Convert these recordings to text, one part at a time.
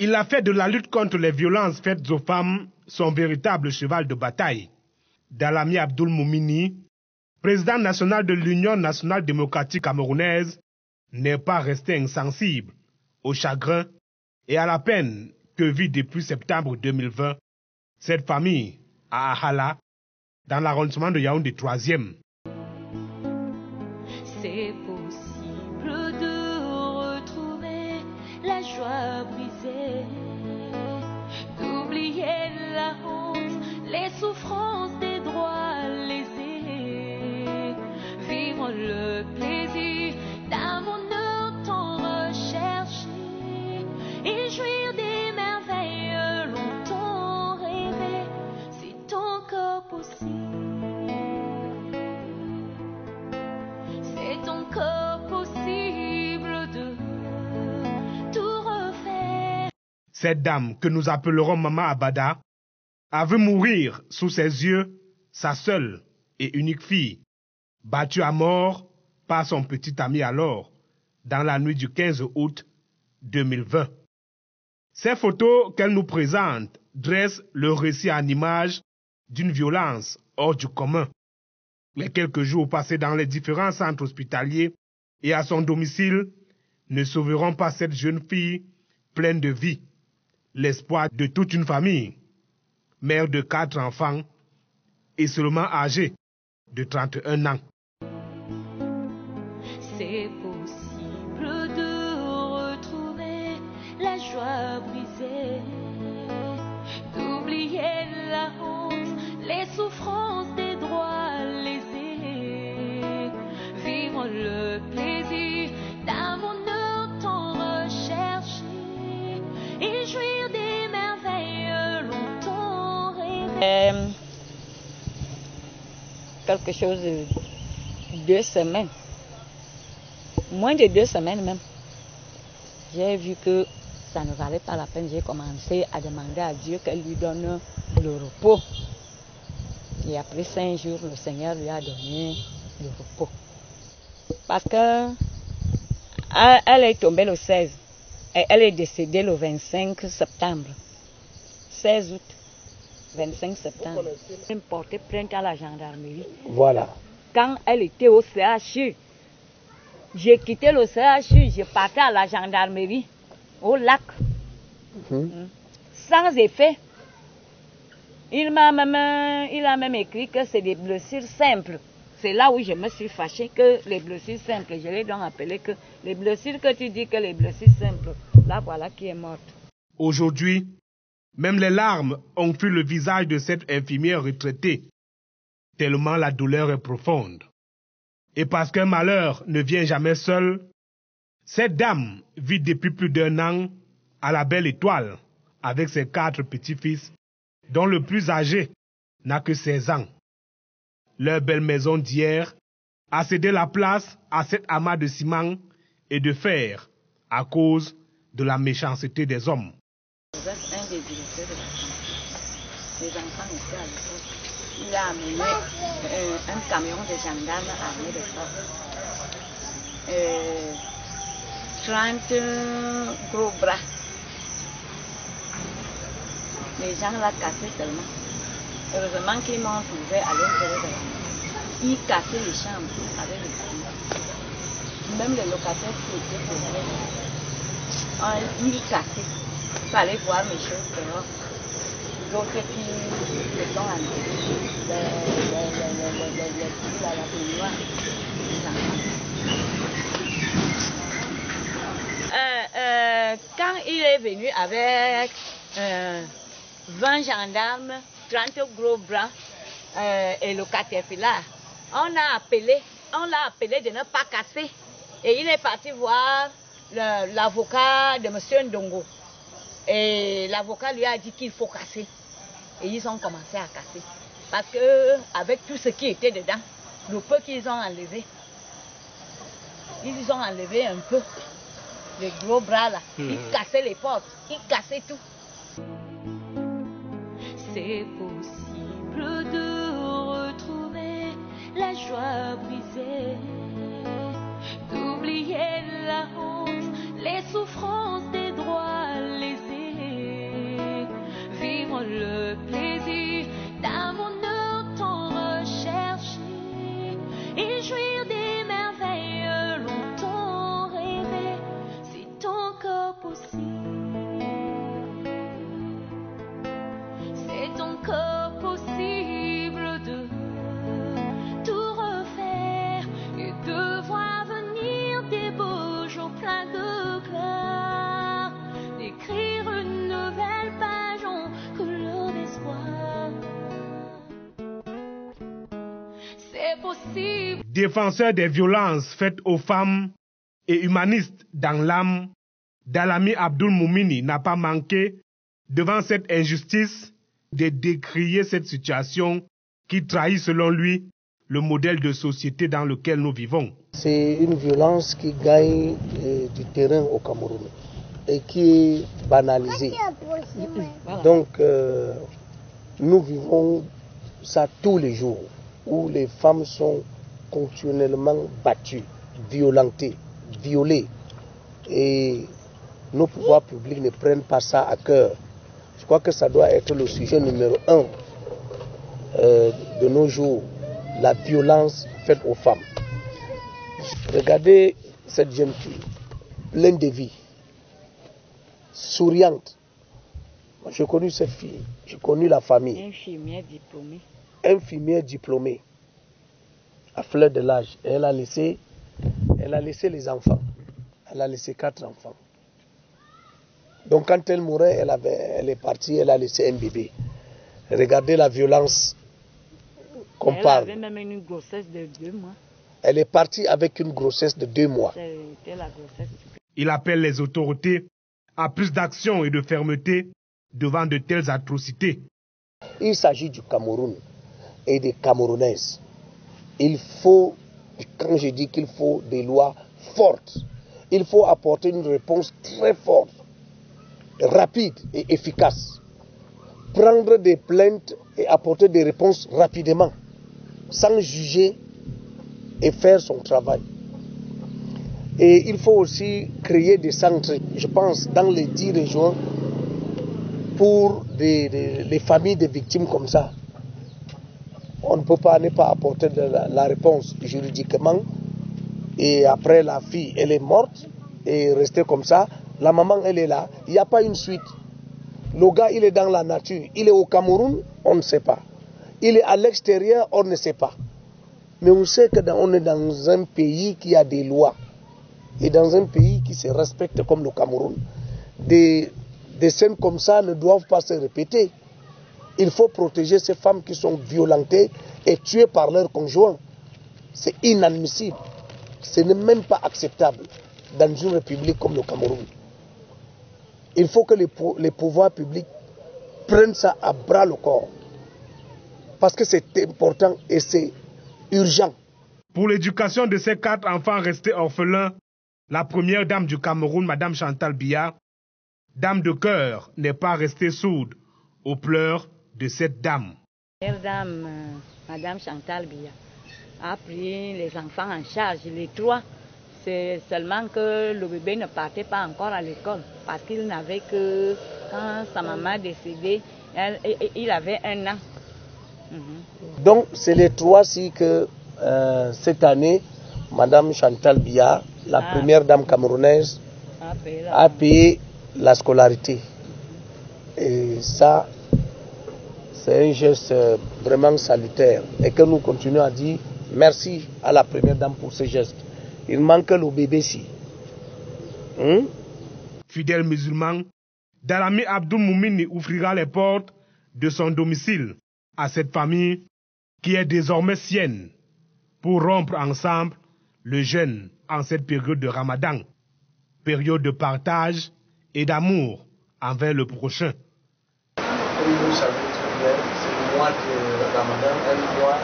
Il a fait de la lutte contre les violences faites aux femmes son véritable cheval de bataille. Dalami Abdoul Moumini, président national de l'Union nationale démocratique camerounaise, n'est pas resté insensible au chagrin et à la peine que vit depuis septembre 2020 cette famille à Ahala, dans l'arrondissement de Yaoundé 3e. C'est possible de retrouver la joie brisée, d'oublier la honte, les souffrances des droits lésés, vivre le plaisir d'un bonheur tant recherché et jouir des merveilles longtemps rêvées. C'est encore possible. C'est encore possible de tout refaire. Cette dame, que nous appellerons Maman Abada, a vu mourir sous ses yeux sa seule et unique fille, battue à mort par son petit ami alors, dans la nuit du 15 août 2020. Ces photos qu'elle nous présente dressent le récit en images d'une violence hors du commun. Les quelques jours passés dans les différents centres hospitaliers et à son domicile ne sauveront pas cette jeune fille pleine de vie, l'espoir de toute une famille, mère de 4 enfants et seulement âgée de 31 ans. C'est possible de retrouver la joie brisée, d'oublier la honte, les souffrances des droits lésés, vivre le plaisir d'un bonheur tant recherché et jouir des merveilles longtemps rêvées. Quelque chose de 2 semaines, moins de 2 semaines même, j'ai vu que ça ne valait pas la peine. J'ai commencé à demander à Dieu qu'elle lui donne le repos. Et après 5 jours, le Seigneur lui a donné le repos. Parce que elle est tombée le 16 et elle est décédée le 25 septembre. 16 août, 25 septembre. Elle a porté plainte à la gendarmerie. Voilà. Quand elle était au CHU, j'ai quitté le CHU, je partais à la gendarmerie, au lac, sans effet. Il a même écrit que c'est des blessures simples. C'est là où je me suis fâchée que les blessures simples. Je l'ai donc appelé que les blessures que tu dis que les blessures simples, là voilà qui est morte. Aujourd'hui, même les larmes ont fui le visage de cette infirmière retraitée, tellement la douleur est profonde. Et parce qu'un malheur ne vient jamais seul, cette dame vit depuis plus d'1 an à la Belle Étoile avec ses 4 petits-fils, dont le plus âgé n'a que 16 ans. Leur belle maison d'hier a cédé la place à cet amas de ciment et de fer à cause de la méchanceté des hommes. Vous êtes un des directeurs de la famille. Les enfants étaient à l'école. Il a amené un camion de gendarmes armés de force. 30 gros bras. Les gens l'ont cassé tellement. Heureusement qu'ils m'ont trouvé à l'intérieur de la maison. Ils cassaient les chambres avec les camions. Même les locataires qui étaient présents, ils cassaient. Il fallait voir mes choses dehors. D'autres qui se sont enlevés, la baignoire, quand il est venu avec 20 gendarmes, 30 gros bras et le caterpillar, on l'a appelé de ne pas casser. Et il est parti voir l'avocat de M. Ndongo. Et l'avocat lui a dit qu'il faut casser. Et ils ont commencé à casser. Parce que avec tout ce qui était dedans, le peu qu'ils ont enlevé, ils ont enlevé un peu. Les gros bras là, ils cassaient les portes, ils cassaient tout. C'est possible de retrouver la joie brisée, d'oublier la honte, les souffrances des droits lésés, possible. Défenseur des violences faites aux femmes et humaniste dans l'âme, Dalami Abdul Moumini n'a pas manqué, devant cette injustice, de décrier cette situation qui trahit selon lui le modèle de société dans lequel nous vivons. C'est une violence qui gagne du terrain au Cameroun et qui est banalisée. Donc nous vivons ça tous les jours, où les femmes sont continuellement battues, violentées, violées. Et nos pouvoirs publics ne prennent pas ça à cœur. Je crois que ça doit être le sujet numéro 1 de nos jours, la violence faite aux femmes. Regardez cette jeune fille, pleine de vie, souriante. Moi, j'ai connu cette fille, j'ai connu la famille. Infirmière diplômée. Infirmière diplômée, à fleur de l'âge. Elle a laissé les enfants. Elle a laissé 4 enfants. Donc quand elle mourait, elle est partie, elle a laissé un bébé. Regardez la violence qu'on parle. Elle avait même une grossesse de 2 mois. Elle est partie avec une grossesse de 2 mois. C'était la grossesse. Il appelle les autorités à plus d'action et de fermeté devant de telles atrocités. Il s'agit du Cameroun et des Camerounaises. Il faut, quand je dis qu'il faut des lois fortes, il faut apporter une réponse très forte, rapide et efficace. Prendre des plaintes et apporter des réponses rapidement, sans juger et faire son travail. Et il faut aussi créer des centres, je pense, dans les 10 régions pour les familles de victimes comme ça. On ne peut pas ne pas apporter la réponse juridiquement. Et après, la fille, elle est morte et restée comme ça. La maman, elle est là. Il n'y a pas une suite. Le gars, il est dans la nature. Il est au Cameroun, on ne sait pas. Il est à l'extérieur, on ne sait pas. Mais on sait qu'on est dans un pays qui a des lois. Et dans un pays qui se respecte comme le Cameroun. Des scènes comme ça ne doivent pas se répéter. Il faut protéger ces femmes qui sont violentées et tuées par leurs conjoints. C'est inadmissible. Ce n'est même pas acceptable dans une république comme le Cameroun. Il faut que les pouvoirs publics prennent ça à bras le corps. Parce que c'est important et c'est urgent. Pour l'éducation de ces 4 enfants restés orphelins, la première dame du Cameroun, Mme Chantal Biya, dame de cœur, n'est pas restée sourde aux pleurs de cette dame. La première dame, Mme Chantal Biya, a pris les enfants en charge, les 3. C'est seulement que le bébé ne partait pas encore à l'école parce qu'il n'avait que, quand sa maman décédait, il avait 1 an. Donc c'est les 3-ci que cette année, Mme Chantal Biya, la première dame camerounaise, a payé la scolarité. Et ça, c'est un geste vraiment salutaire. Et que nous continuons à dire merci à la première dame pour ce geste. Il manque le bébé-ci. Fidèle musulman, Dalami Abdul Moumini ouvrira les portes de son domicile à cette famille qui est désormais sienne pour rompre ensemble le jeûne en cette période de Ramadan, période de partage et d'amour envers le prochain. Comme vous savez très bien, c'est le mois de Ramadan, un mois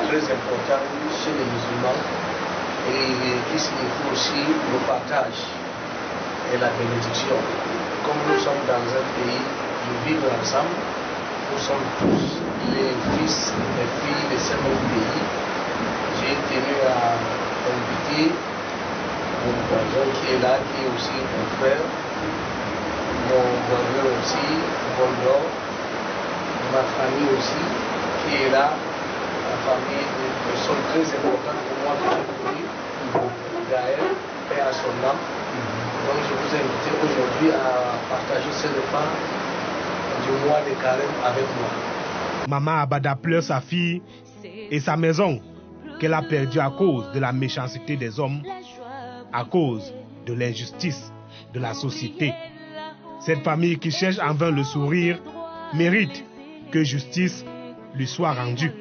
très important chez les musulmans et qui signifie aussi le partage et la bénédiction. Comme nous sommes dans un pays de vivre ensemble, nous sommes tous les fils et les filles de ce même pays. J'ai tenu à inviter mon voisin qui est là, qui est aussi mon frère, mon voisin aussi, Bondo, ma famille aussi, qui est là, la famille de personnes très importantes pour moi que j'ai connues, Gaël, et à son âme. Donc je vous ai invité aujourd'hui à partager ce repas du mois de carême avec moi. Maman Abada pleure sa fille et sa maison qu'elle a perdue à cause de la méchanceté des hommes, à cause de l'injustice de la société. Cette famille qui cherche en vain le sourire mérite que justice lui soit rendue.